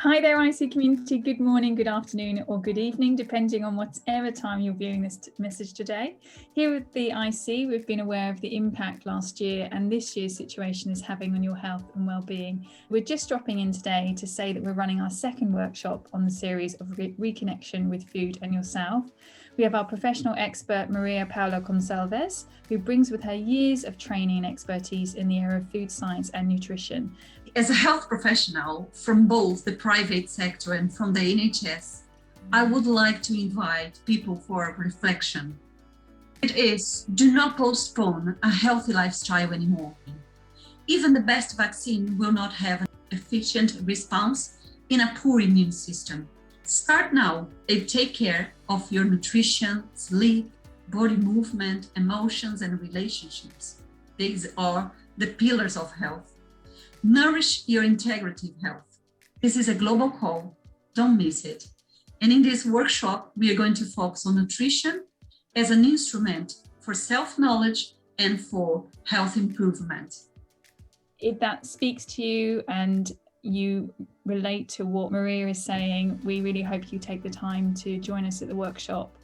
Hi there, IC community. Good morning, good afternoon, or good evening, depending on whatever time you're viewing this message today. Here at the IC, we've been aware of the impact last year and this year's situation is having on your health and well-being. We're just dropping in today to say that we're running our second workshop on the series of Reconnection with Food and Yourself. We have our professional expert, Maria Paula Gonçalves, who brings with her years of training and expertise in the area of food science and nutrition. As a health professional from both the private sector and from the NHS, I would like to invite people for reflection. It is, do not postpone a healthy lifestyle anymore. Even the best vaccine will not have an efficient response in a poor immune system. Start now and take care of your nutrition, sleep, body movement, emotions, and relationships. These are the pillars of health. Nourish your integrative health. This is a global call. Don't miss it. And in this workshop, we are going to focus on nutrition as an instrument for self-knowledge and for health improvement. If that speaks to you and you relate to what Maria is saying, we really hope you take the time to join us at the workshop